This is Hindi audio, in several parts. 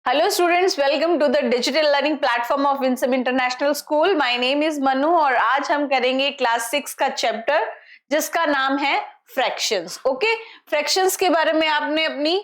Hello students, welcome to the digital learning platform of Winsome International School. My name is Manu और आज हम करेंगे क्लास 6 का चैप्टर जिसका नाम है फ्रैक्शंस। ओके, फ्रैक्शंस के बारे में आपने अपनी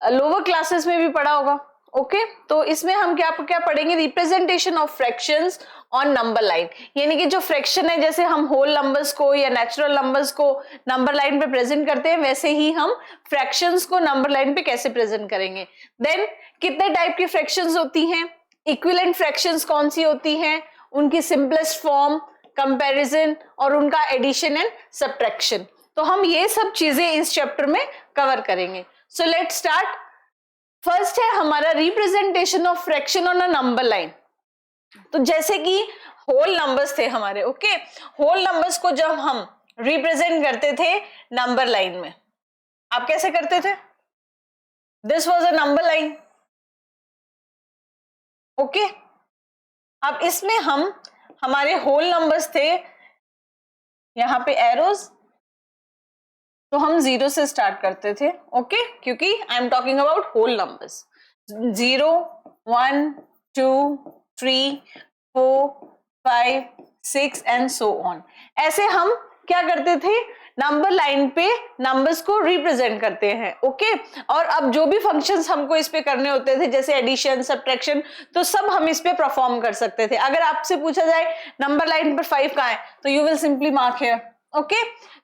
लोअर क्लासेस में भी पढ़ा होगा। ओके, तो इसमें हम क्या पढ़ेंगे, representation of fractions on number line. यानी कि जो फ्रैक्शन है, जैसे हम होल नंबर्स को या नेचुरल नंबर्स को नंबर लाइन पे प्रेजेंट करते हैं, वैसे ही हम फ्रैक्शंस को नंबर लाइन पे कैसे प्रेजेंट करेंगे। देन कितने टाइप की फ्रैक्शंस होती हैं, इक्विवेलेंट फ्रैक्शंस कौन सी होती हैं, उनकी सिंपलेस्ट फॉर्म, कंपैरिजन और उनका एडिशन एंड सब्ट्रैक्शन। तो हम ये सब चीजें इस चैप्टर में कवर करेंगे। So let's start. फर्स्ट है हमारा representation of fraction on a number line. तो जैसे कि होल नंबर्स थे हमारे, ओके, होल नंबर्स को जब हम रिप्रेजेंट करते थे नंबर लाइन में, आप कैसे करते थे? This was a number line. Okay, अब इसमें हम हमारे होल नंबर्स थे, यहां पे एरोज, तो हम 0 से स्टार्ट करते थे। ओके, क्योंकि I am talking about whole numbers. 0, 1, 2, 3, 4, 5, 6 and so on. ऐसे हम क्या करते थे, नंबर लाइन पे नंबर्स को रिप्रेजेंट करते हैं। ओके, और अब जो भी फंक्शंस हमको इस पे करने होते थे, जैसे एडिशन, सब्ट्रैक्शन, तो सब हम इस पे परफॉर्म कर सकते थे। अगर आपसे पूछा जाए नंबर लाइन पर 5 कहां है, तो you will simply mark here. Okay,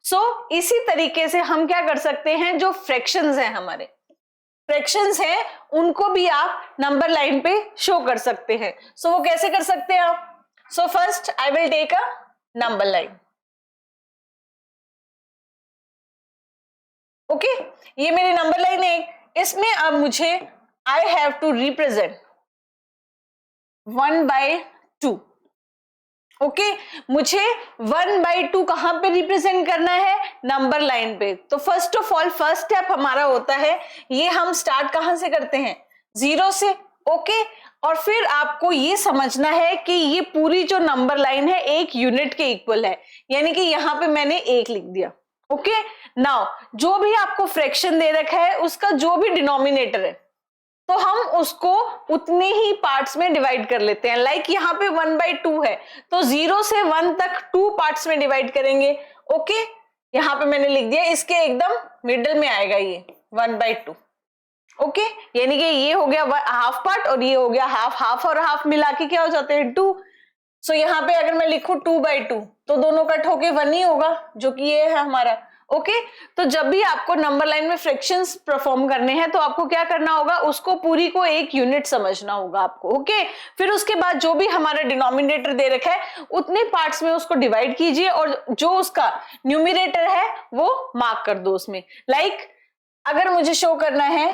so इसी तरीके से हम क्या कर सकते हैं, जो फ्रैक्शंस हैं हमारे, फ्रैक्शंस हैं, उनको भी आप नंबर लाइन पे शो कर सकते हैं। सो वो कैसे कर सकते हैं आप? So first I will take a number line. Okay, ये मेरी नंबर लाइन है। इसमें अब मुझे I have to represent 1/2। Okay, मुझे 1/2 कहां पे रिप्रेजेंट करना है? नंबर लाइन पे। तो first of all first step हमारा होता है, ये हम स्टार्ट कहां से करते हैं? 0 से। ओके, और फिर आपको ये समझना है कि ये पूरी जो नंबर लाइन है एक यूनिट के इक्वल है, यानी कि यहां पे मैंने 1 लिख दिया। ओके, नाउ जो भी आपको फ्रैक्शन दे रखा है उसका जो भी डिनोमिनेटर है, तो हम उसको उतने ही पार्ट्स में डिवाइड कर लेते हैं। लाइक यहाँ पे 1/2 है, तो 0 से 1 तक 2 पार्ट्स में डिवाइड करेंगे। ओके, यहाँ पे मैंने लिख दिया, इसके एकदम मिडल में आएगा ये 1/2। ओके, यानी कि ये हो गया हाफ पार्ट और ये हो गया हाफ। हाफ और हाफ मिला के क्या हो जाते हैं? 2। सो यहाँ पे अगर मैं लिखूं 2/2, तो दोनों कट होके 1 ही होगा, जो कि ये है हमारा। ओके, तो जब भी आपको नंबर लाइन में फ्रैक्शंस परफॉर्म करने हैं, तो आपको क्या करना होगा, उसको पूरी को एक यूनिट समझना होगा आपको। ओके, फिर उसके बाद जो भी हमारा डिनोमिनेटर दे रखा है उतने पार्ट्स में उसको डिवाइड कीजिए, और जो उसका न्यूमिनेटर है वो मार्क कर दो उसमें। लाइक अगर मुझे शो करना है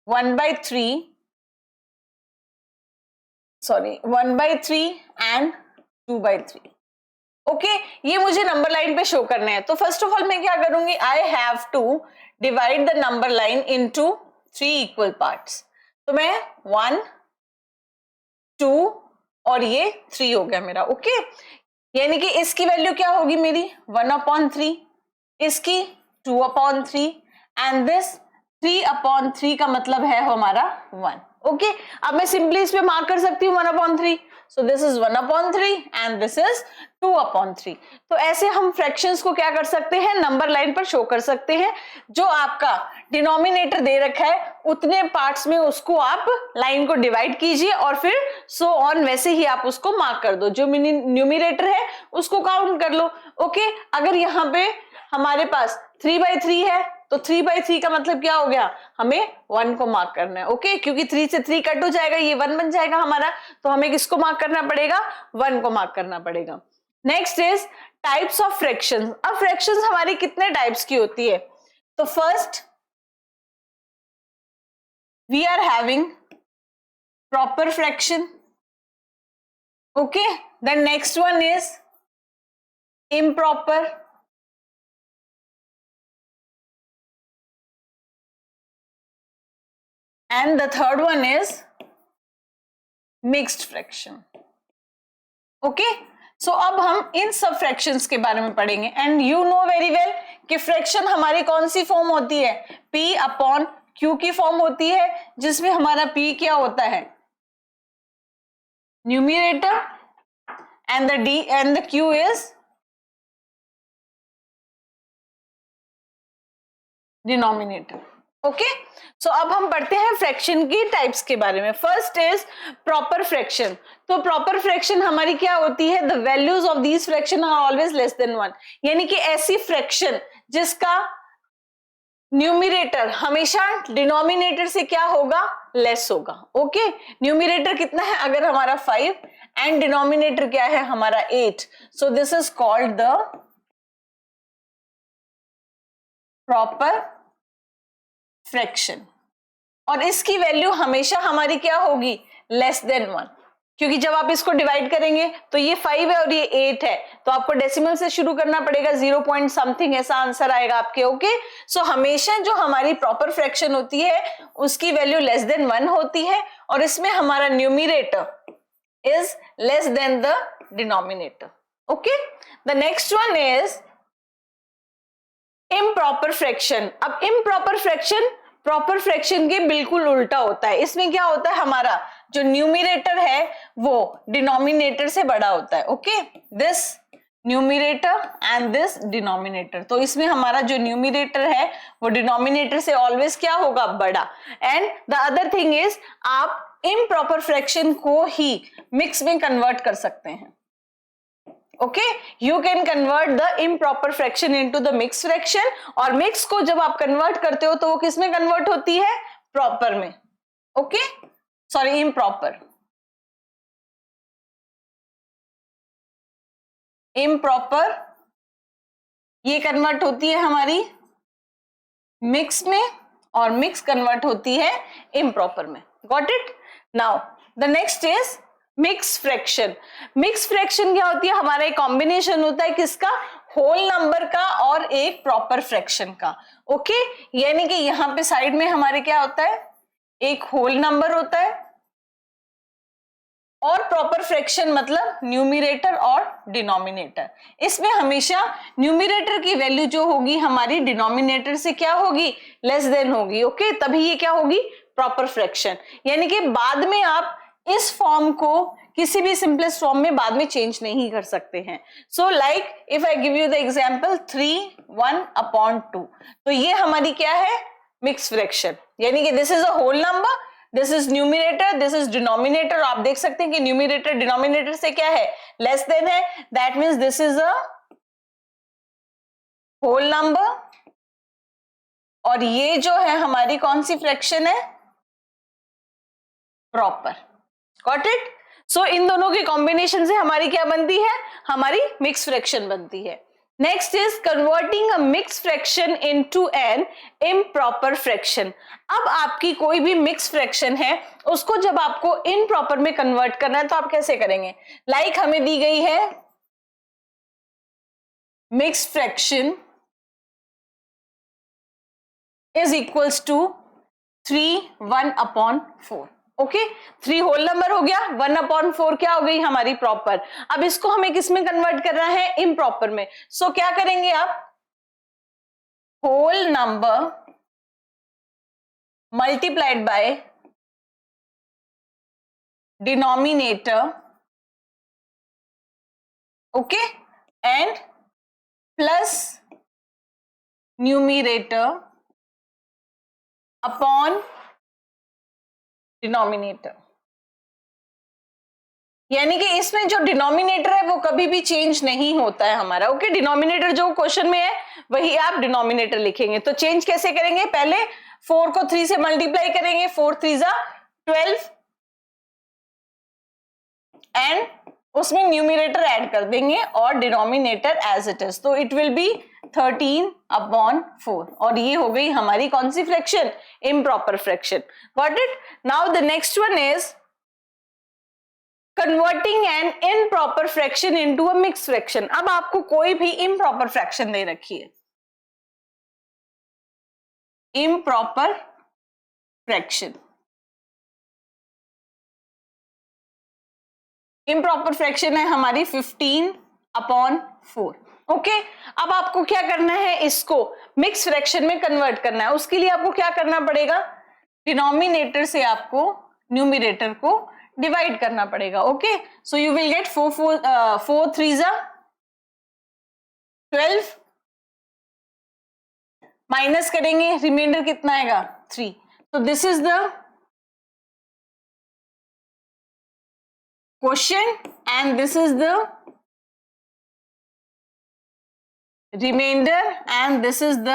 1/3 एंड 2/3। ओके, ये मुझे नंबर लाइन पे शो करने हैं, तो फर्स्ट ऑफ ऑल मैं क्या करूंगी, I have to divide the number line into 3 equal parts. तो मैं 1, 2 और ये 3 हो गया मेरा। ओके, यानी कि इसकी वैल्यू क्या होगी मेरी 1/3, इसकी 2/3 एंड दिस 3/3 का मतलब है हमारा 1। ओके, अब मैं सिंपली इस पे मार्क कर सकती हूँ 1/3। सो this is 1/3 and this is 2/3। तो ऐसे हम फ्रैक्शंस को क्या कर सकते हैं, नंबर लाइन पर शो कर सकते हैं। जो आपका डिनोमिनेटर दे रखा है उतने पार्ट्स में उसको आप लाइन को डिवाइड कीजिए, और फिर सो ऑन वैसे ही आप उसको मार्क कर दो। जो न्यूमिनेटर है उसको काउंट कर लो। ओके, अगर यहाँ पे हमारे पास 3/3 है, तो 3/3 का मतलब क्या हो गया, हमें 1 को मार्क करना है। ओके, क्योंकि 3 से 3 कट हो जाएगा, ये 1 बन जाएगा हमारा, तो हमें किसको मार्क करना पड़ेगा? 1 को मार्क करना पड़ेगा। Next is types of fractions. अब फ्रैक्शंस हमारी कितने टाइप्स की होती है? तो first we are having proper fraction. Okay, then next one is improper, and the third one is mixed fraction. Okay, so अब हम इन सब फ्रैक्शंस के बारे में पढ़ेंगे। And you know very well कि फ्रैक्शन हमारी कौन सी फॉर्म होती है? p/2 Q की फॉर्म होती है जिसमें हमारा P क्या होता है, numerator, and the D and the Q is denominator. Okay, so अब हम पढ़ते हैं फ्रैक्शन की टाइप्स के बारे में। First is proper fraction. तो प्रॉपर फ्रैक्शन हमारी क्या होती है, the values of these fraction are always less than 1, यानी कि ऐसी फ्रैक्शन जिसका न्यूमिनेटर हमेशा डिनोमिनेटर से क्या होगा, लेस होगा। ओके, न्यूमिनेटर कितना है अगर हमारा 5 एंड डिनोमिनेटर क्या है हमारा 8, सो this is called the proper fraction. और इसकी वैल्यू हमेशा हमारी क्या होगी, लेस देन 1, क्योंकि जब आप इसको डिवाइड करेंगे तो ये 5 है और ये 8 है, तो आपको डेसिमल से शुरू करना पड़ेगा, 0 पॉइंट समथिंग ऐसा आंसर आएगा आपके। ओके, सो हमेशा जो हमारी प्रॉपर फ्रैक्शन होती है उसकी वैल्यू लेस देन 1 होती है, और इसमें हमारा numerator is less then the denominator. Okay, the next one is improper fraction. अब इम्प्रॉपर फ्रैक्शन प्रॉपर फ्रैक्शन के बिल्कुल उल्टा होता है। इसमें क्या होता है, हमारा जो न्यूमिनेटर है वो डिनोमिनेटर से बड़ा होता है। Okay, this numerator and this denominator, तो इसमें हमारा जो न्यूमिनेटर है वो डिनोमिनेटर से ऑलवेज क्या होगा, बड़ा। And the other thing is आप इम्प्रॉपर फ्रैक्शन को ही मिक्स में कन्वर्ट कर सकते हैं। Okay, you can convert the improper fraction into the mixed fraction, और mix को जब आप convert करते हो तो वो किस में convert होती है, proper में। Okay, sorry, improper। improper ये convert होती है हमारी mix में, और mix convert होती है improper में। Got it? Now the next is mix fraction. Mix fraction क्या होती है, हमारा एक कॉम्बिनेशन होता है किसका, होल नंबर का और एक प्रॉपर फ्रैक्शन का। ओके, यानी कि यहां पे साइड में हमारे क्या होता है, एक होल नंबर होता है, और प्रॉपर फ्रैक्शन मतलब न्यूमिनेटर और डिनोमिनेटर। इसमें हमेशा न्यूमिनेटर की वैल्यू जो होगी हमारी डिनोमिनेटर से क्या होगी, लेस देन होगी। ओके, तभी ये क्या होगी, प्रॉपर फ्रैक्शन। यानी कि बाद में आप इस फॉर्म को किसी भी सिंपलेस्ट फॉर्म में बाद में चेंज नहीं कर सकते हैं। So like if I give you the example 3/1/2, तो ये हमारी क्या है, मिक्स फ्रैक्शन। यानी कि this is a whole number, this is numerator, this is denominator. आप देख सकते हैं कि न्यूमिनेटर डिनोमिनेटर से क्या है, लेस देन है, that means this is a whole number, और ये जो है हमारी कौन सी फ्रैक्शन है, प्रॉपर। Got it? सो इन दोनों के कॉम्बिनेशन से हमारी क्या बनती है, हमारी मिक्स फ्रैक्शन बनती है। Next is converting a mix fraction into an improper fraction. अब आपकी कोई भी मिक्स फ्रैक्शन है, उसको जब आपको इम्प्रॉपर में कन्वर्ट करना है तो आप कैसे करेंगे, लाइक हमें दी गई है mix fraction is equals to 3/1/4। Okay, 3 whole number हो गया, 1/4 क्या हो गई हमारी प्रॉपर। अब इसको हमें किस में कन्वर्ट करना है, इम्प्रॉपर में। सो क्या करेंगे आप, whole number multiplied by denominator, okay, and plus numerator upon denominator. यानी कि इसमें जो डिनोमिनेटर है वो कभी भी चेंज नहीं होता है हमारा। ओके, डिनोमिनेटर जो क्वेश्चन में है वही आप डिनोमिनेटर लिखेंगे। तो चेंज कैसे करेंगे, पहले 4 को 3 से मल्टीप्लाई करेंगे, 4 3 जा 12, एंड उसमें न्यूमिनेटर ऐड कर देंगे और डिनोमिनेटर एज इट इज, तो इट विल बी 13/4, और ये हो गई हमारी कौन सी fraction, improper fraction. Got it? Now the next one is converting an improper fraction into a mix fraction. अब आपको कोई भी इम्प्रॉपर फ्रैक्शन दे रखी है, इम्प्रॉपर फ्रैक्शन, इम्प्रॉपर फ्रैक्शन है हमारी 15/4। ओके अब आपको क्या करना है, इसको मिक्स फ्रैक्शन में कन्वर्ट करना है। उसके लिए आपको क्या करना पड़ेगा, डिनोमिनेटर से आपको न्यूमिरेटर को डिवाइड करना पड़ेगा। Okay so you will get 4 3 12, minus करेंगे रिमाइंडर कितना आएगा 3। तो this is the quotient and this is the remainder and this is the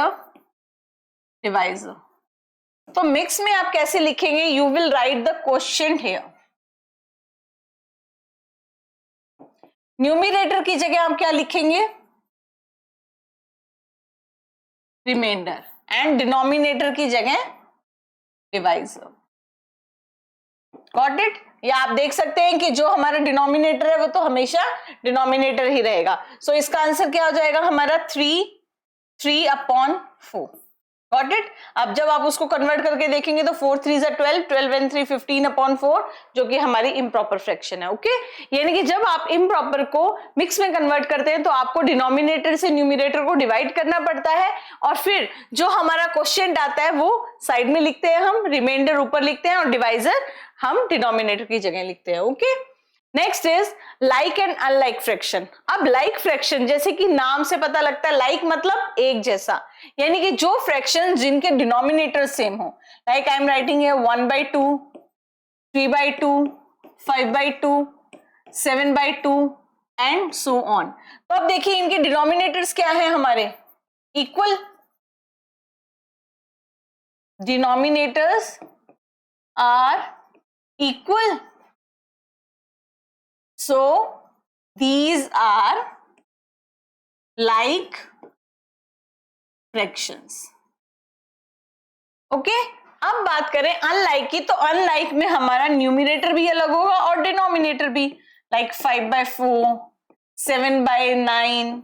divisor. तो मिक्स में आप कैसे लिखेंगे, you will write the quotient here, numerator की जगह आप क्या लिखेंगे, रिमाइंडर, एंड डिनोमिनेटर की जगह डिवाइजर। Got it? या आप देख सकते हैं कि जो हमारा डिनोमिनेटर है वो तो हमेशा डिनोमिनेटर ही रहेगा। सो इसका आंसर क्या हो जाएगा हमारा 3/4। Got it? अब जब आप उसको कन्वर्ट करके देखेंगे तो 4 3 12, 12 and 3 15/4, जो कि हमारी इम्प्रॉपर फ्रैक्शन है। ओके यानी कि जब आप इम्प्रॉपर को मिक्स में कन्वर्ट करते हैं तो आपको डिनोमिनेटर से न्यूमिरेटर को डिवाइड करना पड़ता है, और फिर जो हमारा क्वोशिएंट आता है वो साइड में लिखते हैं हम, रिमाइंडर ऊपर लिखते हैं और डिवाइजर हम डिनोमिनेटर की जगह लिखते हैं। Okay next is like and unlike fraction. अब लाइक फ्रैक्शन जैसे कि नाम से पता लगता है, लाइक मतलब एक जैसा, यानी कि जो फ्रैक्शन जिनके डिनोमिनेटर सेम हो, लाइक आई एम राइटिंग है 1/2, 3/2, 5/2, 7/2 एंड सो ऑन। तो अब देखिए इनके डिनोमिनेटर्स क्या है हमारे, equal, denominators are equal, so these are like fractions। Okay अब बात करें अनलाइक की, तो अनलाइक में हमारा न्यूमिनेटर भी अलग होगा और डिनोमिनेटर भी, लाइक 5/4, 7/9,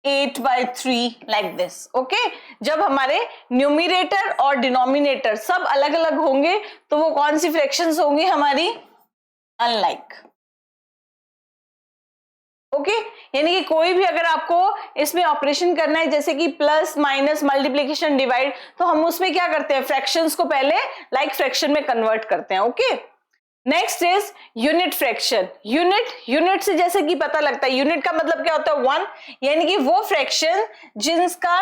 8/3 लाइक दिस। ओके जब हमारे न्यूमिनेटर और डिनोमिनेटर सब अलग अलग होंगे तो वो कौन सी फ्रैक्शंस होंगी हमारी, अनलाइक। ओके यानी कि कोई भी अगर आपको इसमें ऑपरेशन करना है जैसे कि प्लस माइनस मल्टीप्लिकेशन डिवाइड, तो हम उसमें क्या करते हैं, फ्रैक्शंस को पहले लाइक फ्रैक्शन में कन्वर्ट करते हैं। Okay next is unit fraction. Unit से जैसे कि पता लगता है, यूनिट का मतलब क्या होता है 1, यानी कि वो फ्रैक्शन जिसका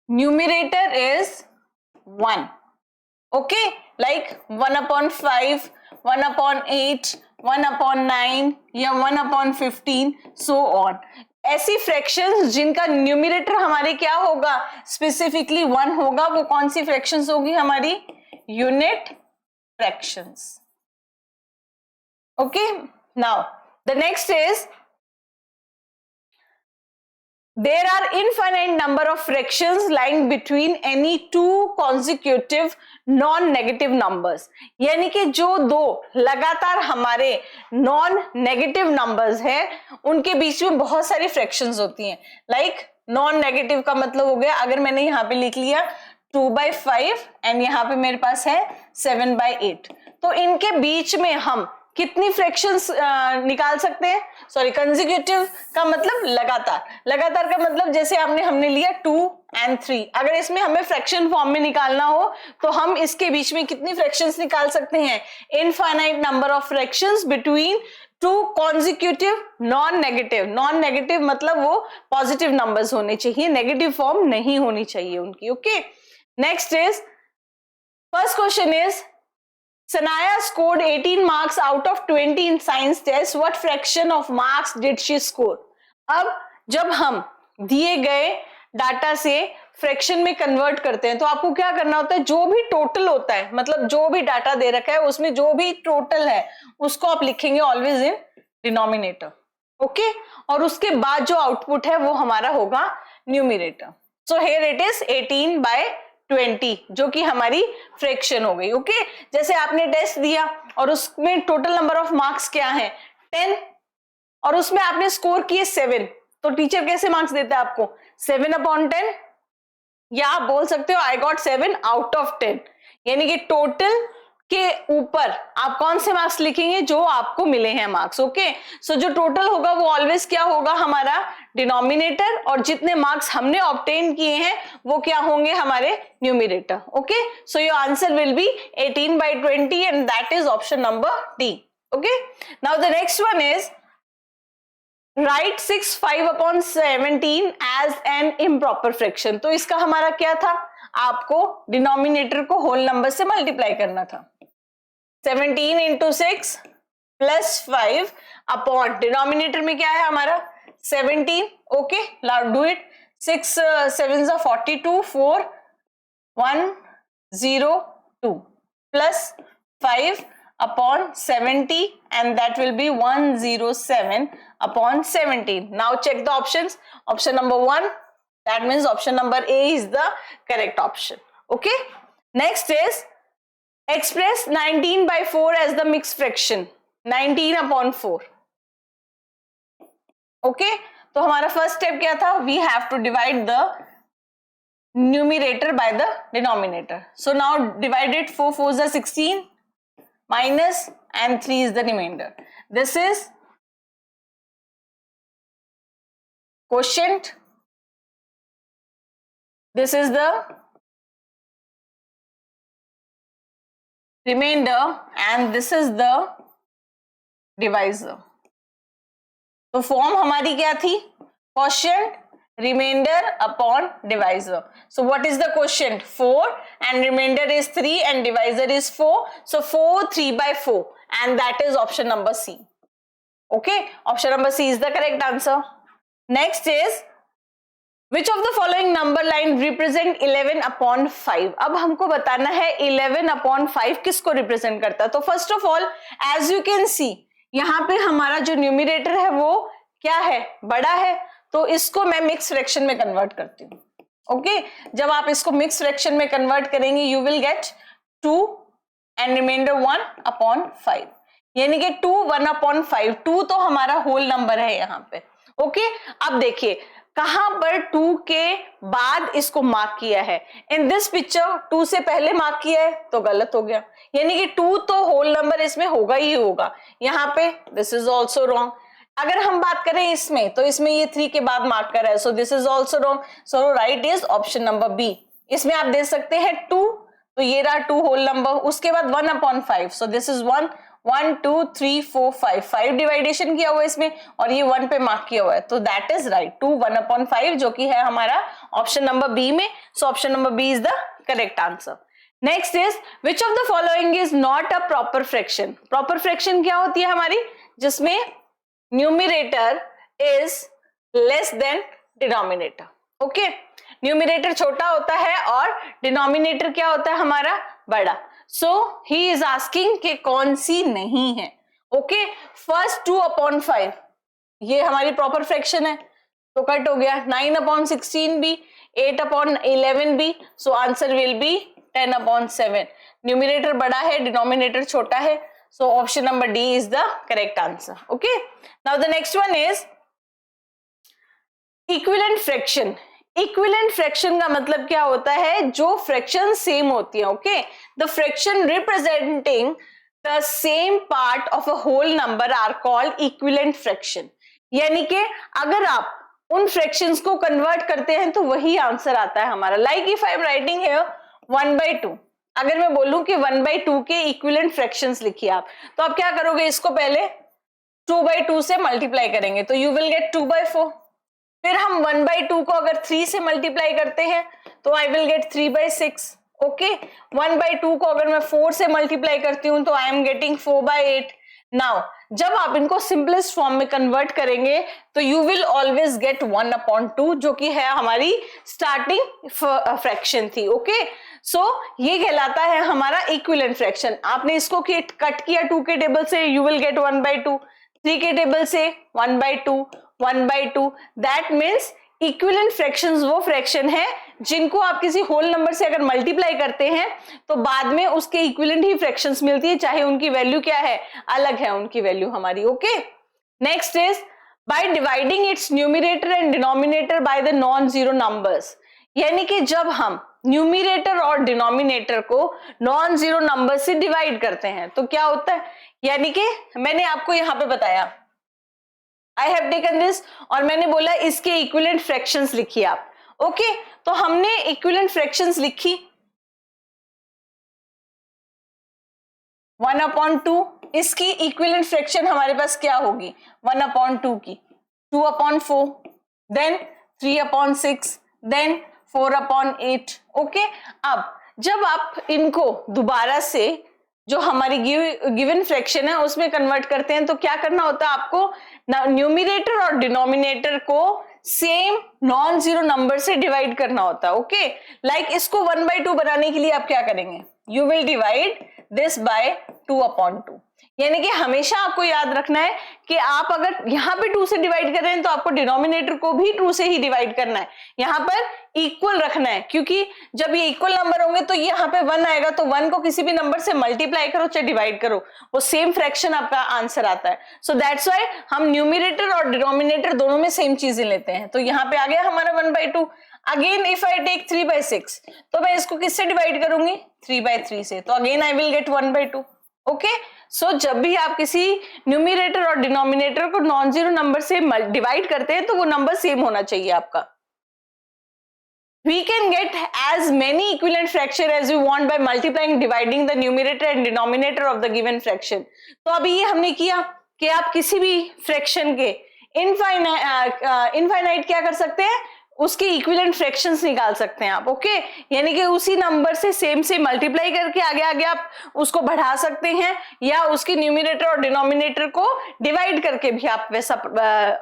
न्यूमिरेटर इज 1। ओके लाइक 1/5, 1/8, 1/9 या 1/15 सो ऑन। ऐसी फ्रैक्शंस जिनका न्यूमिरेटर हमारे क्या होगा, स्पेसिफिकली 1 होगा, वो कौन सी फ्रैक्शंस होगी हमारी, unit fractions. Okay now the next is there are infinite number of fractions lying between any two consecutive non-negative numbers। यानी कि जो दो लगातार हमारे नॉन नेगेटिव नंबर्स है उनके बीच में बहुत सारी फ्रैक्शंस होती हैं। लाइक नॉन नेगेटिव का मतलब हो गया, अगर मैंने यहाँ पे लिख लिया 2/5 एंड यहाँ पे मेरे पास है 7/8, तो इनके बीच में हम कितनी फ्रैक्शंस निकाल सकते हैं, सॉरी कंसेक्यूटिव का मतलब लगातार, लगातार का मतलब जैसे हमने लिया 2 and 3, अगर इसमें हमें फ्रैक्शन फॉर्म में निकालना हो तो हम इसके बीच में कितनी फ्रैक्शंस निकाल सकते हैं, infinite number of fractions between two consecutive non negative मतलब वो पॉजिटिव नंबर्स होने चाहिए, नेगेटिव फॉर्म नहीं होनी चाहिए उनकी। Okay next is first question is Sanaya scored 18 marks out of 20 in science test. What fraction of marks did she score? अब जब हम दिए गए डाटा से फ्रैक्शन में कन्वर्ट करते हैं तो आपको क्या करना होता है, जो भी टोटल होता है, मतलब जो भी डाटा दे रखा है उसमें जो भी टोटल है उसको आप लिखेंगे ऑलवेज इन डिनोमिनेटर। ओके और उसके बाद जो आउटपुट है वो हमारा होगा numerator. So here it is 18/20 जो कि हमारी फ्रैक्शन हो गई। ओके जैसे आपने टेस्ट दिया और उसमें टोटल नंबर ऑफ मार्क्स क्या है 10 और उसमें आपने स्कोर किए 7, तो टीचर कैसे मार्क्स देता है आपको 7/10, या आप बोल सकते हो आई गॉट 7 out of 10, यानी कि टोटल के ऊपर आप कौन से मार्क्स लिखेंगे, जो आपको मिले हैं मार्क्स। ओके, सो जो टोटल होगा वो ऑलवेज क्या होगा, हमारा डिनोमिनेटर, और जितने मार्क्स हमने ऑब्टेन किए हैं वो क्या होंगे, हमारे numerator. Okay, so your answer will be 18/20 and that is option number D. Okay, now the next one is write 6/5/17 as an improper fraction. तो इसका हमारा क्या था, आपको डिनोमिनेटर को होल नंबर से मल्टीप्लाई करना था। 17 into 6 plus 5 अपॉन डिनोमिनेटर में क्या है हमारा 17। Okay, do it. 6 7 42 4 1 0 2 plus 5 upon 70 and that will be 107 upon 17. Now check the options. Option number 1, that means option number A is the correct option. Okay, next is express 19/4 as the mixed fraction, 19/4. Okay, तो हमारा फर्स्ट स्टेप क्या था, we have to divide the numerator by the denominator. So now divide it, 4 4s are 16 minus and 3 is the remainder. This is quotient, this is the remainder and this is the divisor. तो फॉर्म हमारी क्या थी, quotient remainder upon divisor. So what is the quotient, 4 and remainder is 3 and divisor is 4. So 4 3/4 and that is option number C. Okay, option number C is the correct answer. Next is which of the following number line represent 11/5. अब हमको बताना है 11/5 किसको रिप्रेजेंट करता है। तो first of all as you can see यहाँ पे हमारा जो न्यूमिनेटर है वो क्या है, बड़ा है, तो इसको मैं मिक्स फ्रैक्शन में कन्वर्ट करती हूँ। ओके, जब आप इसको मिक्स फ्रैक्शन में कन्वर्ट करेंगे you will get 2 and remainder 1/5, यानी कि 2 1/5। 2 तो हमारा होल नंबर है यहाँ पे। ओके, अब देखिए कहां पर 2 के बाद इसको मार्क किया है, इन दिस पिक्चर 2 से पहले मार्क किया है तो गलत हो गया, यानी कि 2 तो होल नंबर इसमें होगा ही होगा। यहाँ पे दिस इज ऑल्सो रॉन्ग। अगर हम बात करें इसमें तो इसमें ये 3 के बाद मार्क कर रहा है, so this is also wrong. So right is option number B. इसमें आप देख सकते हैं 2, तो ये रहा 2 होल नंबर, उसके बाद 1/5, सो दिस इज 1 1 2 3 4 5 डिवाइडेशन किया हुआ है इसमें और ये 1 पे मार्क किया हुआ है, तो दैट इज राइट 2 1/5 जो कि है हमारा ऑप्शन नंबर बी में। So option number B is the correct answer. Next is which of the following is not a proper fraction. Proper fraction क्या होती है हमारी, जिसमें numerator is less than denominator. Okay, numerator छोटा होता है और डिनोमिनेटर क्या होता है हमारा, बड़ा। सो ही इज आस्किंग कि कौन सी नहीं है। ओके, फर्स्ट 2/5 ये हमारी प्रॉपर फ्रैक्शन है तो कट हो गया, 9/16 भी, 8/11 भी, so answer will B 10/7। Numerator बड़ा है, डिनोमिनेटर छोटा है, so option number D is the correct answer. Okay, now the next one is equivalent fraction. Equivalent fraction का मतलब क्या होता है, जो फ्रैक्शन सेम होती है। Okay, the fraction representing the same part of a whole number are called equivalent fraction. यानी कि अगर आप उन फ्रैक्शंस को कन्वर्ट करते हैं तो वही आंसर आता है हमारा। Like if I am writing here 1/2, अगर मैं बोलूं कि 1/2 के इक्विवेलेंट फ्रैक्शंस लिखिए आप, तो आप क्या करोगे, इसको पहले 2/2 से मल्टीप्लाई करेंगे तो यू विल गेट 2/4। फिर हम 1/2 को अगर 3 से मल्टीप्लाई करते हैं तो आई विल गेट 3/6। ओके, 1/2 को अगर मैं 4 से मल्टीप्लाई करती हूं तो आई एम गेटिंग 4/8। नाउ जब आप इनको सिंपलेस्ट फॉर्म में कन्वर्ट करेंगे तो यू विल ऑलवेज गेट 1/2 जो कि है हमारी स्टार्टिंग फ्रैक्शन थी। ओके, सो ये कहलाता है हमारा इक्विवेलेंट फ्रैक्शन। आपने इसको कट किया 2 के टेबल से, यू विल गेट 1/2, 3 के टेबल से 1/2 1/2। दैट मीन्स इक्विवेलेंट फ्रैक्शंस वो फ्रैक्शन है जिनको आप किसी होल नंबर से अगर मल्टीप्लाई करते हैं तो बाद में उसके इक्विवेलेंट ही फ्रैक्शंस मिलती है, चाहे उनकी वैल्यू क्या है, अलग है उनकी वैल्यू हमारी। Okay, next is by dividing its numerator and denominator by the non zero numbers. यानी कि जब हम न्यूमिरेटर और डिनोमिनेटर को नॉन जीरो नंबर से डिवाइड करते हैं तो क्या होता है, यानी कि मैंने आपको यहां पे बताया आई हैव टेकन दिस और मैंने बोला इसके इक्विवेलेंट फ्रैक्शंस लिखिए आप। ओके तो हमने इक्विवेलेंट फ्रैक्शंस लिखी 1/2, इसकी इक्विवेलेंट फ्रैक्शन हमारे पास क्या होगी 1/2 की 2/4, देन 3/6, देन 4/8। ओके अब जब आप इनको दोबारा से जो हमारी गिवन फ्रैक्शन है उसमें कन्वर्ट करते हैं तो क्या करना होता है आपको, न्यूमिरेटर और डिनोमिनेटर को सेम नॉन जीरो नंबर से डिवाइड करना होता है। ओके लाइक इसको 1/2 बनाने के लिए आप क्या करेंगे, you will divide this by 2/2, यानी कि हमेशा आपको याद रखना है कि आप अगर यहां पे 2 से डिवाइड कर रहे हैं तो आपको डिनोमिनेटर को भी 2 से ही डिवाइड करना है, यहां पर इक्वल रखना है, क्योंकि जब ये इक्वल नंबर होंगे तो यहाँ पे 1 आएगा तो 1 को किसी भी नंबर से मल्टीप्लाई करो चाहे डिवाइड करो वो सेम फ्रैक्शन आपका आंसर आता है। सो दैट्स व्हाई हम न्यूमिरेटर और डिनोमिनेटर दोनों में सेम चीजें लेते हैं। तो यहाँ पे आ गया हमारा 1/2। अगेन इफ आई टेक 3/6 तो मैं इसको किससे डिवाइड करूंगी 3/3 से, तो again I will get 1/2। Okay so जब भी आप किसी न्यूमिरेटर और डिनोमिनेटर को नॉन जीरो नंबर से डिवाइड करते हैं तो वो नंबर सेम होना चाहिए आपका। We can get as many equivalent fraction as we want by multiplying, dividing the numerator and denominator of the given fraction। तो अभी ये हमने किया कि आप किसी भी फ्रैक्शन के इनफाइनाइट क्या कर सकते हैं, उसके इक्विवेलेंट फ्रैक्शंस निकाल सकते हैं आप। ओके यानी कि उसी नंबर से सेम से मल्टीप्लाई करके आगे आगे आप उसको बढ़ा सकते हैं या उसके न्यूमिनेटर और डिनोमिनेटर को डिवाइड करके भी आप वैसा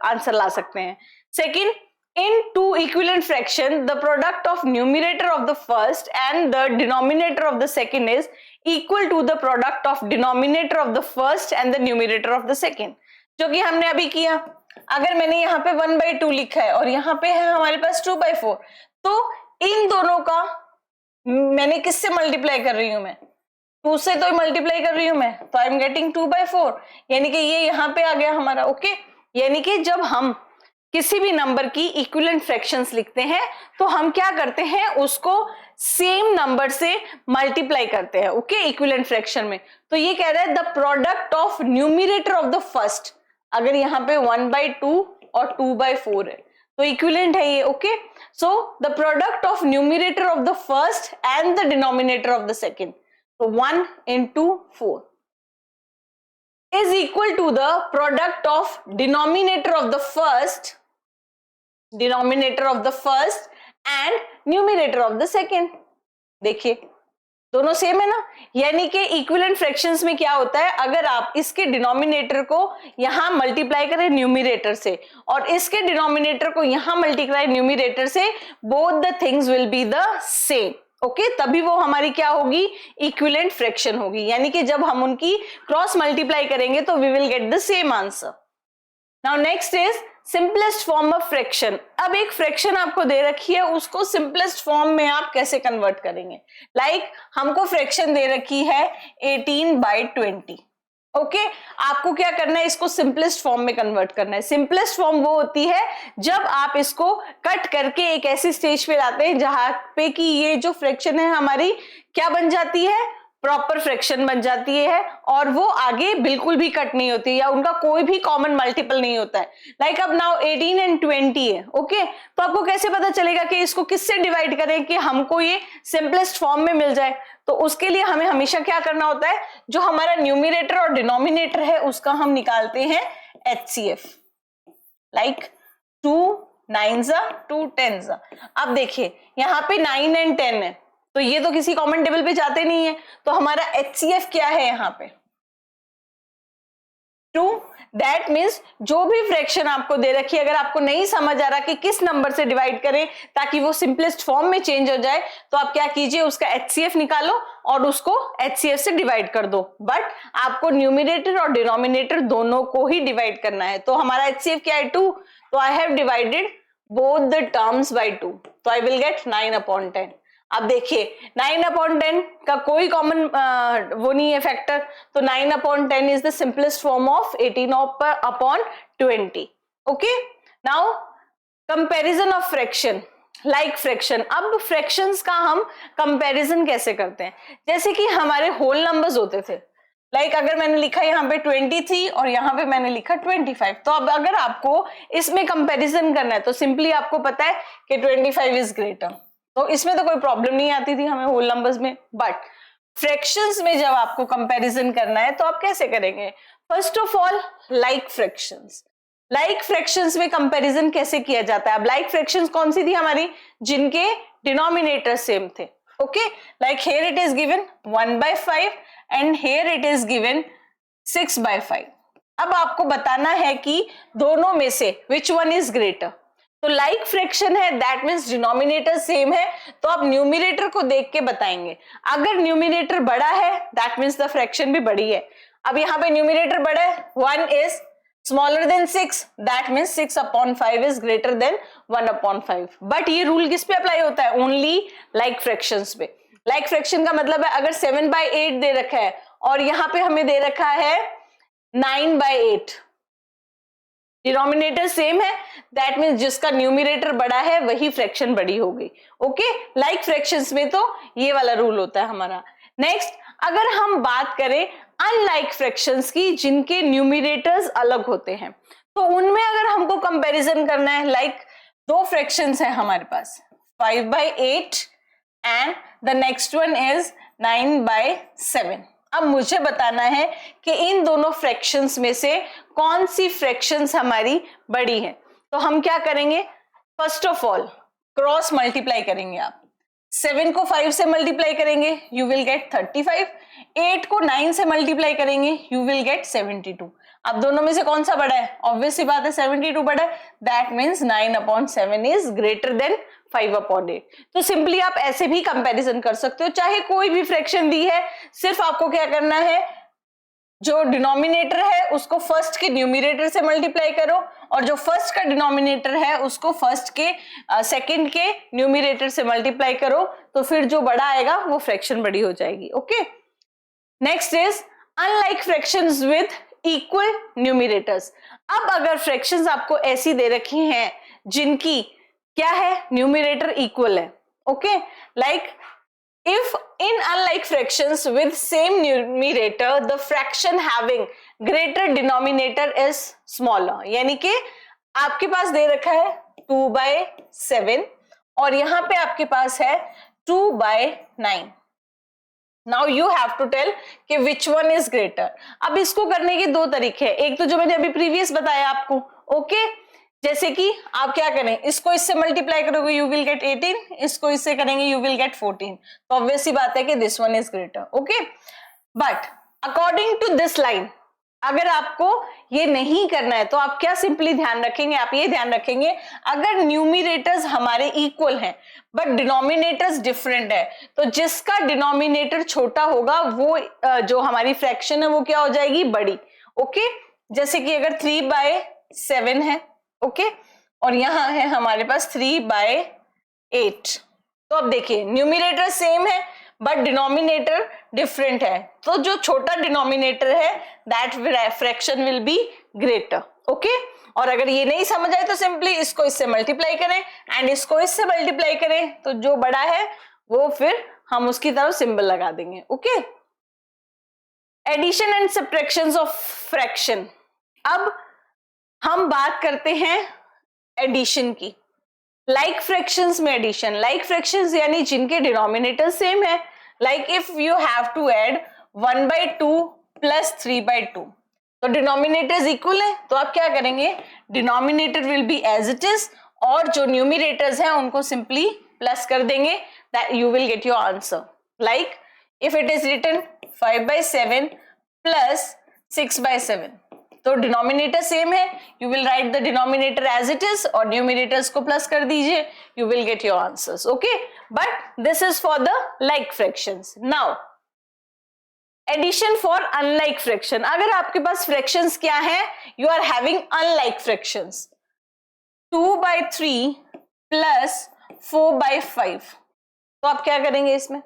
आंसर ला सकते हैं। Second, in two equivalent fraction the product of numerator of the first and the denominator of the second is equal to the product of denominator of the first and the numerator of the second, जो कि हमने अभी किया। अगर मैंने यहाँ पे 1/2 लिखा है और यहाँ पे है हमारे पास 2/4 तो इन दोनों का मैंने किससे मल्टीप्लाई कर रही हूं, मैं 2 से तो मल्टीप्लाई कर रही हूं मैं, तो आई एम गेटिंग 2/4, यानी कि ये यहाँ पे आ गया हमारा। ओके यानी कि जब हम किसी भी नंबर की इक्विवेलेंट फ्रैक्शंस लिखते हैं तो हम क्या करते हैं, उसको सेम नंबर से मल्टीप्लाई करते हैं। ओके इक्विवेलेंट फ्रैक्शन में तो ये कह रहा है the product of numerator of the first, अगर यहाँ पे 1/2 और 2/4 है तो इक्विवेलेंट है ये। Okay so the product of numerator of the first and the denominator of the second, तो 1 into 4 is equal to the product of denominator of the first and numerator of the second। देखिए दोनों सेम है ना, यानी कि इक्विवेलेंट फ्रैक्शंस में क्या होता है, अगर आप इसके डिनोमिनेटर को यहां मल्टीप्लाई करें न्यूमिरेटर से और इसके डिनोमिनेटर को यहां मल्टीप्लाई न्यूमिरेटर से, both the things will be the same. Okay तभी वो हमारी क्या होगी, इक्विवेलेंट फ्रैक्शन होगी, यानी कि जब हम उनकी क्रॉस मल्टीप्लाई करेंगे तो we will get the same answer. Now next is simplest form of fraction. अब एक फ्रैक्शन आपको दे रखी है, उसको सिंपलेस्ट फॉर्म में आप कैसे कन्वर्ट करेंगे। लाइक हमको फ्रैक्शन दे रखी है 18/20। ओके आपको क्या करना है, इसको सिंपलेस्ट फॉर्म में कन्वर्ट करना है। सिंपलेस्ट फॉर्म वो होती है जब आप इसको कट करके एक ऐसी स्टेज पे लाते हैं जहां पे कि ये जो फ्रैक्शन है हमारी क्या बन जाती है, प्रॉपर फ्रैक्शन बन जाती है और वो आगे बिल्कुल भी कट नहीं होती या उनका कोई भी कॉमन मल्टीपल नहीं होता है। लाइक अब नाउ 18 and 20 है। ओके तो आपको कैसे पता चलेगा कि इसको किससे डिवाइड करें कि हमको ये सिंपलेस्ट फॉर्म में मिल जाए, तो उसके लिए हमें हमेशा क्या करना होता है, जो हमारा न्यूमिरेटर और डिनोमिनेटर है उसका हम निकालते हैं HCF। Like 2 9s 2 10s। अब देखिए यहाँ पे 9 and 10 है तो ये तो किसी कॉमन टेबल पे जाते नहीं है, तो हमारा HCF क्या है यहाँ पे 2। दैट मीन्स जो भी फ्रैक्शन आपको दे रखी है, अगर आपको नहीं समझ आ रहा कि किस नंबर से डिवाइड करें ताकि वो सिंपलेस्ट फॉर्म में चेंज हो जाए, तो आप क्या कीजिए, उसका HCF निकालो और उसको HCF से डिवाइड कर दो। बट आपको न्यूमिनेटर और डिनोमिनेटर दोनों को ही डिवाइड करना है। तो हमारा HCF क्या है 2, तो I have divided both the terms by 2, तो आई विल गेट 9/10। अब देखिए 9/10 का कोई कॉमन वो नहीं है फैक्टर, तो 9/10 is the simplest form of 18/20। Okay now comparison of fraction. Like fraction. अब फ्रैक्शंस का हम कंपैरिजन कैसे करते हैं, जैसे कि हमारे होल नंबर्स होते थे, लाइक अगर मैंने लिखा यहाँ पे 23 और यहाँ पे मैंने लिखा 25, तो अब अगर आपको इसमें कंपैरिजन करना है तो सिंपली आपको पता है कि 25 इज ग्रेटर, तो इसमें तो कोई प्रॉब्लम नहीं आती थी हमें होल नंबर्स में। बट फ्रैक्शंस में जब आपको कंपैरिजन करना है तो आप कैसे करेंगे? First of all like fractions. Like fractions में कंपैरिजन कैसे किया जाता है? अब लाइक फ्रैक्शंस कौन सी थी हमारी? जिनके डिनोमिनेटर सेम थे। Okay, like here it is given 1/5 and here it is given 6/5। अब आपको बताना है कि दोनों में से विच वन इज ग्रेटर। तो लाइक फ्रैक्शन है, दैट मीन्स डिनोमिनेटर सेम है, तो आप न्यूमिनेटर को देख के बताएंगे। अगर न्यूमिनेटर बड़ा है दैट मीन्स द फ्रैक्शन भी बड़ी है। अब यहाँ पे न्यूमिनेटर बड़ा है, 1 is smaller than 6, that means 6/5 is greater than 1/5। But ये रूल किस पे अप्लाई होता है? ओनली लाइक फ्रैक्शंस पे। लाइक फ्रैक्शन का मतलब है अगर 7/8 दे रखा है और यहाँ पे हमें दे रखा है 9/8, डिनोमिनेटर सेम है, दैट मीन्स जिसका न्यूमिनेटर बड़ा है वही फ्रैक्शन बड़ी होगी। ओके, लाइक फ्रैक्शंस में तो ये वाला रूल होता है हमारा। नेक्स्ट, अगर हम बात करें अनलाइक फ्रैक्शंस की जिनके न्यूमिनेटर्स अलग होते हैं, तो उनमें अगर हमको कंपैरिजन करना है, लाइक दो फ्रैक्शंस है हमारे पास 5/8 and the next one is 9/7। अब मुझे बताना है कि इन दोनों फ्रैक्शंस में से कौन सी फ्रैक्शंस हमारी बड़ी है। तो हम क्या करेंगे? First of all cross multiply करेंगे। आप 7 को 5 से मल्टीप्लाई करेंगे, यू विल गेट 35। 8 को 9 से मल्टीप्लाई करेंगे, यू विल गेट 72। अब दोनों में से कौन सा बड़ा है? ऑब्वियस सी बात है 72 बड़ा है, that means 9/7 is greater than 5/8। तो सिंपली आप ऐसे भी कंपैरिजन कर सकते हो, चाहे कोई भी फ्रैक्शन दी है, सिर्फ आपको क्या करना है, जो डिनोमिनेटर है उसको फर्स्ट के न्यूमिनेटर से मल्टीप्लाई करो और जो फर्स्ट का डिनोमिनेटर है उसको फर्स्ट के सेकंड के न्यूमिनेटर से मल्टीप्लाई करो, तो फिर जो बड़ा आएगा वो फ्रैक्शन बड़ी हो जाएगी। Okay, next is unlike fractions with equal numerators. अब अगर फ्रैक्शंस आपको ऐसी दे रखी हैं जिनकी क्या है, न्यूमिनेटर इक्वल है। Okay, like if in unlike fractions with same numerator the fraction having greater denominator is smaller, यानी कि आपके पास दे रखा है 2/7 और यहां पे आपके पास है 2/9। Now you have to tell कि विच वन इज ग्रेटर। अब इसको करने के दो तरीके हैं, एक तो जो मैंने अभी प्रीवियस बताया आपको। ओके, जैसे कि आप क्या करें, इसको इससे मल्टीप्लाई करोगे यू विल गेट 18, इसको इससे करेंगे यू विल गेट 14, तो ऑब्वियस सी बात है कि this one is greater. Okay, but according to this line अगर आपको ये नहीं करना है तो आप क्या सिंपली ध्यान रखेंगे, आप ये ध्यान रखेंगे अगर न्यूमिनेटर्स हमारे इक्वल हैं बट डिनोमिनेटर्स डिफरेंट है, तो जिसका डिनोमिनेटर छोटा होगा वो जो हमारी फ्रैक्शन है वो क्या हो जाएगी, बड़ी। ओके, जैसे कि अगर 3/7 है, ओके, और यहां है हमारे पास 3/8, तो अब देखिए न्यूमिनेटर सेम है बट डिनोमिनेटर डिफरेंट है, तो जो छोटा डिनोमिनेटर है that fraction will be greater. Okay, और अगर ये नहीं समझ आए तो सिंपली इसको इससे मल्टीप्लाई करें एंड इसको इससे मल्टीप्लाई करें, तो जो बड़ा है वो फिर हम उसकी तरफ सिंबल लगा देंगे। Okay, addition and subtractions of fraction. अब हम बात करते हैं एडिशन की। लाइक फ्रैक्शंस में एडिशन, लाइक फ्रैक्शंस यानी जिनके डिनोमिनेटर सेम है, like if you have to add 1/2 plus 3/2, तो डिनोमिनेटर्स इक्वल है, तो आप क्या करेंगे, denominator will be as it is और जो न्यूमिनेटर्स हैं उनको सिंपली प्लस कर देंगे, that you will get your answer. Like if it is written 5/7 plus 6/7, तो डिनोमिनेटर सेम है, you will write the denominator as it is और न्यूमिनेटर्स को प्लस कर दीजिए, you will get your answers. Okay, but this is for the like fractions. Now addition for unlike fraction. अगर आपके पास फ्रैक्शंस क्या है, you are having unlike fractions, 2/3 plus 4/5, तो आप क्या करेंगे, इसमें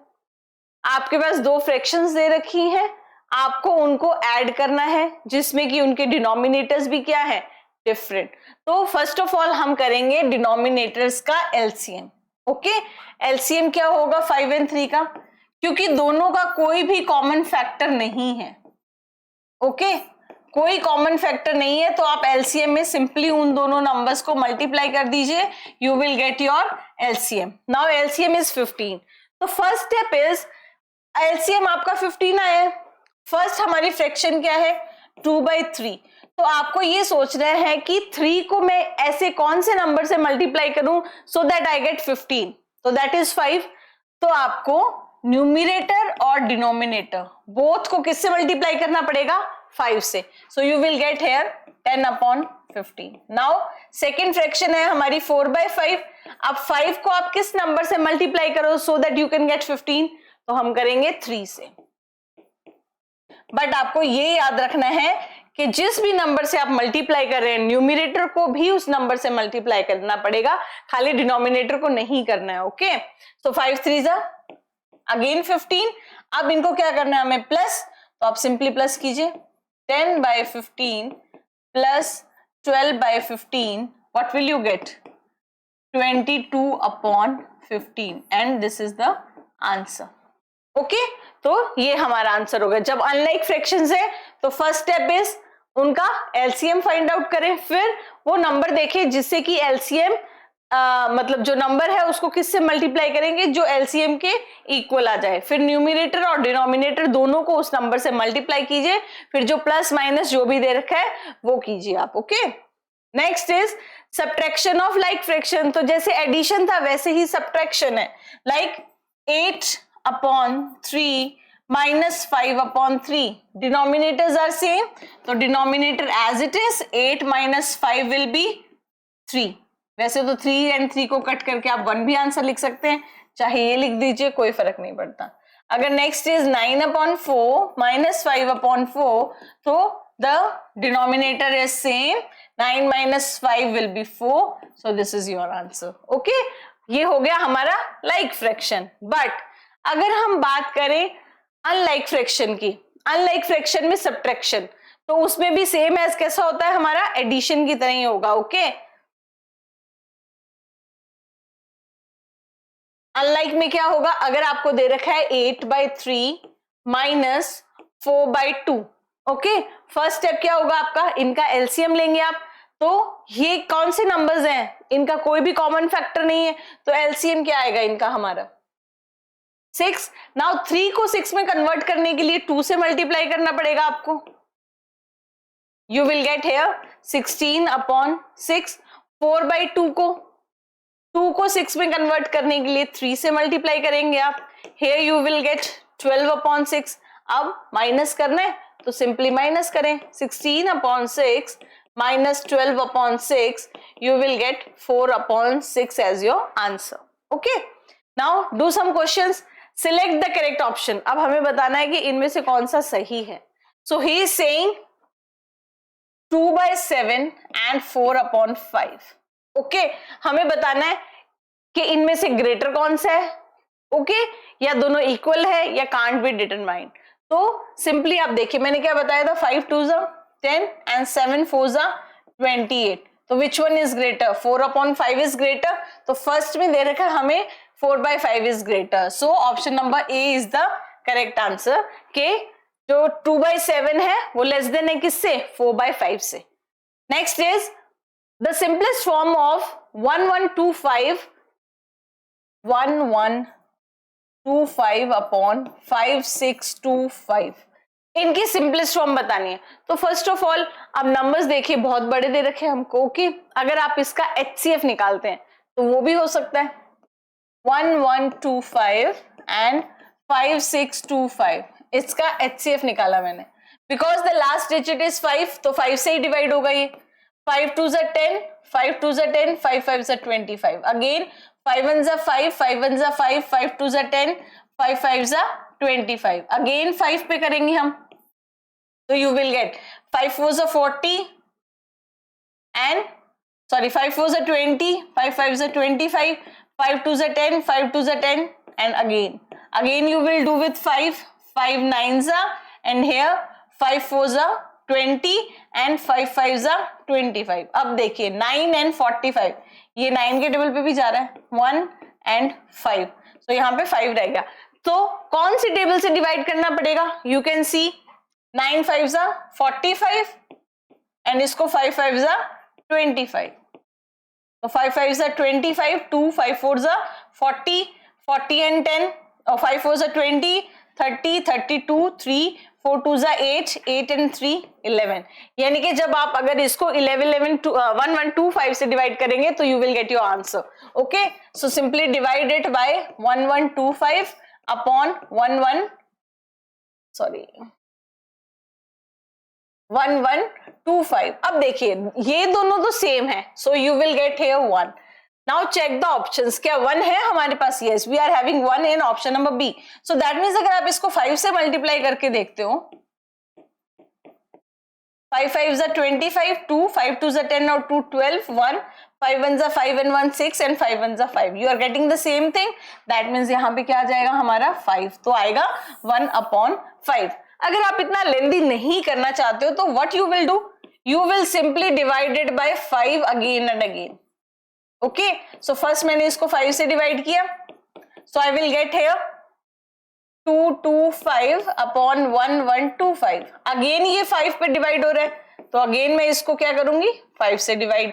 आपके पास दो फ्रैक्शंस दे रखी हैं, आपको उनको ऐड करना है जिसमें कि उनके डिनोमिनेटर्स भी क्या है, डिफरेंट। तो फर्स्ट ऑफ ऑल हम करेंगे डिनोमिनेटर्स का एलसीएम। ओके, एलसीएम क्या होगा 5 and 3 का, क्योंकि दोनों का कोई भी कॉमन फैक्टर नहीं है। ओके, कोई कॉमन फैक्टर नहीं है, तो आप एलसीएम में सिंपली उन दोनों नंबर्स को मल्टीप्लाई कर दीजिए, you will get your LCM. Now LCM is 15। तो फर्स्ट स्टेप इज, एलसीएम आपका 15 आया है, फर्स्ट हमारी फ्रैक्शन क्या है 2/3। तो आपको ये सोचना है कि 3 को मैं ऐसे कौन से नंबर से मल्टीप्लाई करूं सो दैट आई गेट 15, तो दैट इज 5। तो आपको न्यूमिनेटर और डिनोमिनेटर बोथ को किससे मल्टीप्लाई करना पड़ेगा 5 से, सो you will get here 10/15। Now second fraction है हमारी 4/5। अब 5 को आप किस नंबर से मल्टीप्लाई करो so that you can get 15, तो हम करेंगे 3 से। बट आपको ये याद रखना है कि जिस भी नंबर से आप मल्टीप्लाई कर रहे हैं न्यूमिनेटर को भी उस नंबर से मल्टीप्लाई करना पड़ेगा, खाली डिनोमिनेटर को नहीं करना है। ओके, सो 5 3 अगेन 15। अब इनको क्या करना है हमें प्लस, तो आप सिंपली प्लस कीजिए 10/15 plus 12/15, what will you get 22/15, and this is the answer. Okay, तो ये हमारा आंसर होगा। जब अनलाइक फ्रैक्शंस है तो फर्स्ट स्टेप इज उनका एलसीएम फाइंड आउट करें, फिर वो नंबर देखें जिससे कि एलसीएम मतलब जो नंबर है उसको किससे मल्टीप्लाई करेंगे जो एलसीएम के इक्वल आ जाए, फिर न्यूमिनेटर और डिनोमिनेटर दोनों को उस नंबर से मल्टीप्लाई कीजिए, फिर जो प्लस माइनस जो भी दे रखा है वो कीजिए आप। Okay, next is subtraction of like fraction. तो जैसे एडिशन था वैसे ही सब्ट्रैक्शन है, like 8/3 minus 5/3, denominators are same, तो denominator as it is 8 minus 5 will be 3। वैसे तो 3 and 3 को कट करके आप 1 भी आंसर लिख सकते हैं, चाहे ये लिख दीजिए, कोई फर्क नहीं पड़ता। अगर नेक्स्ट इज 9/4 minus 5/4, तो the denominator is same, 9 minus 5 will be 4, so this is your answer। okay, ये हो गया हमारा लाइक फ्रैक्शन। बट अगर हम बात करें अनलाइक फ्रैक्शन की, अनलाइक फ्रैक्शन में सब्ट्रैक्शन, तो उसमें भी सेम एज कैसा होता है हमारा एडिशन की तरह ही होगा। ओके, अनलाइक में क्या होगा, अगर आपको दे रखा है 8/3 minus 4/2, ओके, फर्स्ट स्टेप क्या होगा आपका, इनका एलसीएम लेंगे आप। तो ये कौन से नंबर्स हैं, इनका कोई भी कॉमन फैक्टर नहीं है, तो एलसीएम क्या आएगा इनका हमारा 6। नाउ 3 को 6 में कन्वर्ट करने के लिए 2 से मल्टीप्लाई करना पड़ेगा आपको, यू विल गेट हेयर 16/6। 4/2 को 2 को 6 में कन्वर्ट करने के लिए 3 से मल्टीप्लाई करेंगे आप, हेयर यू विल गेट 12/6। अब माइनस करना है तो सिंपली माइनस करें, 16/6 minus 12/6, you will get 4/6 as your answer। okay, now do some questions, select the correct option। अब हमें बताना है कि इनमें से कौन सा सही है। so he is saying 2/7 and 4/5। okay, हमें बताना है कि इनमें से ग्रेटर कौन सा है, ओके, या दोनों इक्वल है या कांट बी डिटरमाइंड। तो सिंपली आप देखिए मैंने क्या बताया था, 5 2 10 and 7 4 28, तो which one is greater, 4/5 is greater, तो फर्स्ट में दे रखा है हमें 4/5 is greater, so option number A is the correct answer के जो 2/7 है वो लेस देन है किससे, 4/5 से। Next is the simplest form of 1125/5625, इनकी सिंपलेस्ट फॉर्म बतानी है। तो फर्स्ट ऑफ ऑल अब नंबर्स देखिए बहुत बड़े दे रखे हमको, ओके, अगर आप इसका HCF निकालते हैं तो वो भी हो सकता है 1125 and 5625, इसका HCF निकाला मैंने, because the last digit is 5, तो 5 से ही डिवाइड होगा ये, 5 2 10, 5 2 10, 5 5 25, अगेन 5 1 5, 5 1 5, 5 2 10, 5 5 25, अगेन 5 पे करेंगे हम, तो you will get 5 4 40 and sorry 5 4 20, 5 5 25, 5 2 10, 5 2 10, and again you will do with 5 9 and here 5 4 20 and 5 5 25। अब देखिए 9 and 45, ये 9 के टेबल पे भी जा रहा है, 1 एंड 5। तो यहाँ पे 5 रह गया। तो कौन सी टेबल से डिवाइड करना पड़ेगा? यू कैन सी 9 5 45 एंड इसको 5 5 25। तो 5 5 25, 2 5 4 40, 40 एंड 10 और 5 4 20, 30, 32, 3 4 2 8, 8 एंड 3 11। यानी कि जब आप अगर इसको 1125 से डिवाइड करेंगे तो you will get your answer. Okay, so simply divide it by 1125 upon 1125। अब देखिए ये दोनों तो सेम है, so you will get here 1। Now check the options, क्या 1 है हमारे पास? Yes, we are having 1 in option number B. So that means अगर आप इसको 5 से मल्टीप्लाई करके देखते हो, 5 5 25, 2 5 2 10 और 2 12, 1 5 1 5 and 1 6 and 5 1 5। You are getting the same thing. That means यहाँ पे क्या आ जाएगा हमारा 5, तो आएगा 1/5। अगर आप इतना लेंदी नहीं करना चाहते हो तो what you will do? You will simply divide it by 5 again and again. Okay, so first मैंने इसको 5 से डिवाइड किया, so I will get here 225 upon 1125। Again ये 5 पे डिवाइड हो रहा है, तो अगेन मैं इसको क्या करूंगी 5 से डिवाइड,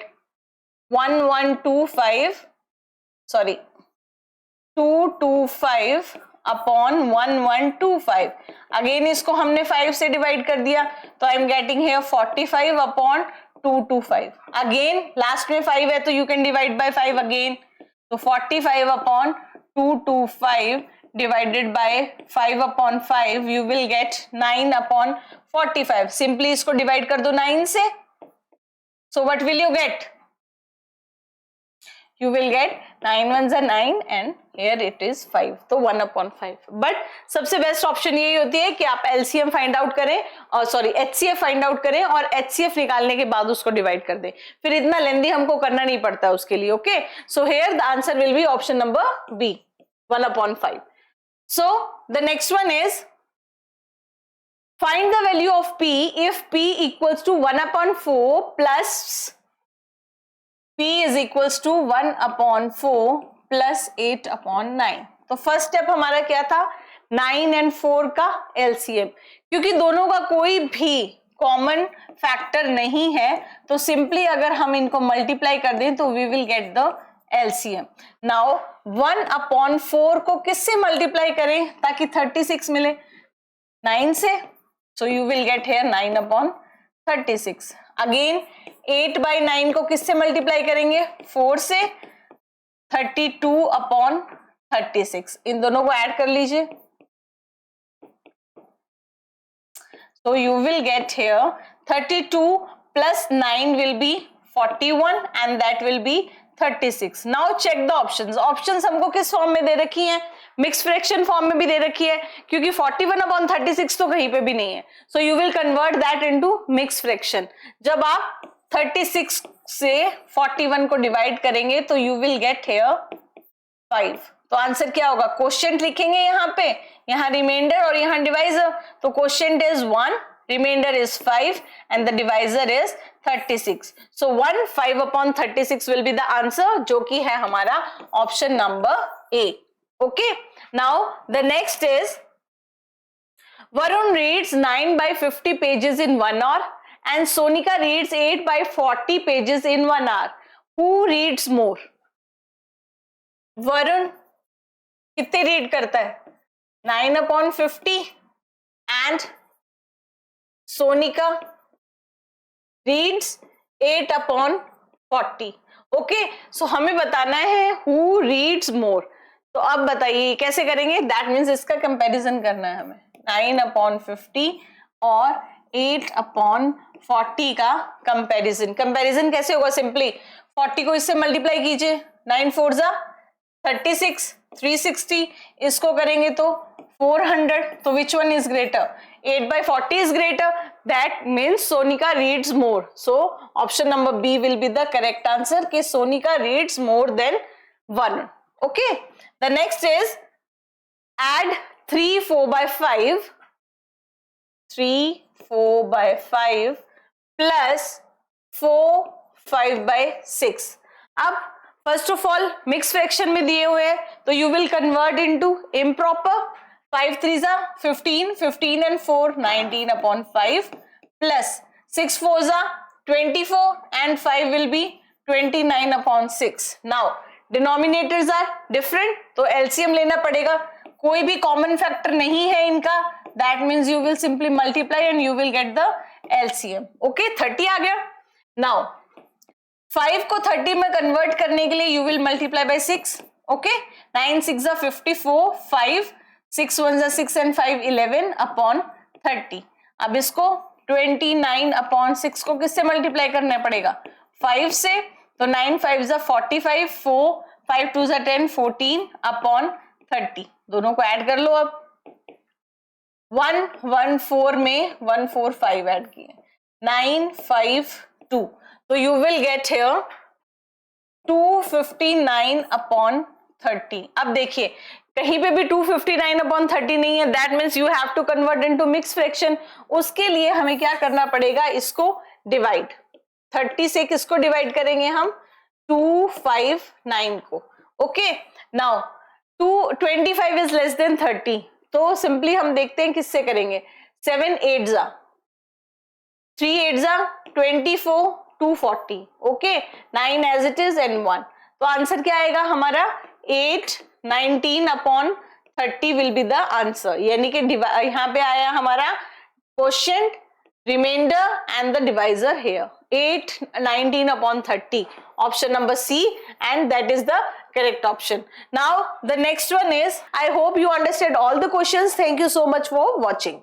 225 अपॉन 1125। अगेन इसको हमने 5 से डिवाइड कर दिया, तो I am getting here 45 upon 225। Again last में 5 है तो you can divide by 5 again, तो 45 upon 225 divided by 5 upon 5, you will gate 9 upon 45। Simply इसको डिवाइड कर दो 9 से, so what will you get? You will get 9 1s are 9 and here it is 5, तो 1/5। बट सबसे बेस्ट ऑप्शन यही होती है कि आप LCM फाइंड आउट करें और HCF फाइंड आउट करें और HCF निकालने के बाद उसको डिवाइड कर दें, फिर इतना लेंदी हमको करना नहीं पड़ता उसके लिए। Okay, so here the answer will be option number B, 1/5। So the next one is find the value of p if p equals to 1/4 plus p is equals to 1/4 plus 8/9। तो फर्स्ट स्टेप हमारा क्या था? 9 and 4 का LCM। क्योंकि दोनों का कोई भी कॉमन फैक्टर नहीं है तो सिंपली अगर हम इनको मल्टीप्लाई कर दें तो we will get the LCM। Now 1/4 को किससे मल्टीप्लाई करें ताकि 36 मिले? 9 से, सो you will get here 9/36। Again 8/9 को किससे मल्टीप्लाई करेंगे? 4 से, 32/36। इन दोनों को ऐड कर लीजिए, so you will get here 32 plus 9 will be 41 and that will be 36। now check the options। options हमको किस फॉर्म में दे रखी हैं? मिक्स फ्रैक्शन फॉर्म में भी दे रखी है, क्योंकि 41/36 तो कहीं पे भी नहीं है, so you will convert that into mixed fraction। जब आप 36 से 41 को डिवाइड करेंगे तो you will get here 5। तो आंसर क्या होगा? क्वोशिएंट लिखेंगे यहाँ पे, यहाँ रिमाइंडर और यहाँ डिवाइजर, तो quotient is 1, remainder is 5 and the divisor is 36। so 1/5/36 will be the answer, जो कि है हमारा option number A. Okay, now the next is Varun reads 9/50 pages in 1 hour and Sonika reads 8/40 pages in 1 hour. Who reads more? Varun कितने रीड करता है? 9/50 and सोनिका रीड्स 8/40। ओके, सो हमें बताना है हु रीड्स मोर। तो अब बताइए कैसे करेंगे? दैट मीन्स इसका कंपैरिजन करना है हमें, 9/50 और 8/40 का कंपैरिजन। कंपैरिजन कैसे होगा? सिंपली 40 को इससे मल्टीप्लाई कीजिए, 9 4 36, 360, इसको करेंगे तो 400, तो which one is greater? 8/40 is greater, that means Sonika reads more, so option number B will be the correct answer कि Sonika reads more than Varun। okay, the next is add 3 4/5 plus 4 5/6। अब first of all mix fraction में दिए हुए हैं तो you will convert into improper. 5 3 जा 15, 15 and 4 19 upon 5 plus 6 4 जा 24 and 5 will be 29 upon 6. Now denominators are different तो LCM लेना पड़ेगा. कोई भी कॉमन फैक्टर नहीं है इनका. That means you will simply multiply and you will get the LCM. Okay, 30 आ गया. Now 5 को 30 में कन्वर्ट करने के लिए you will multiply by 6. Okay, 9 6 जा 54, 5 6 1 जा 6 and 5 11 upon 30. अब इसको 29 upon 6 को किससे मल्टीप्लाई करना पड़ेगा? 5 से. तो 9 5 जा 45, 4 5 2 जा 10 14 upon 30. दोनों को ऐड कर लो. अब 1 1 4 में 1 4 5 ऐड किए 9 5 2. तो you will get here 259 upon 30. अब देखिए कहीं पे भी 259 upon 30 नहीं है. That means you have to convert into mixed fraction. उसके लिए हमें क्या करना पड़ेगा? इसको डिवाइड. 30 से किसको डिवाइड करेंगे हम? 259 को. Okay, now 225 is less then 30. तो सिंपली हम देखते हैं किससे करेंगे. 7 8 जा 3 8 जा 24 240. Okay, 9 as it is and 1. तो आंसर क्या आएगा हमारा? 8 19 upon 30 will be the answer. यानी कि यहाँ पे आया हमारा quotient, remainder and the divisor here. 8 19 upon 30. Option number C, and that is the correct option. Now the next one is, I hope you understood all the questions. Thank you so much for watching.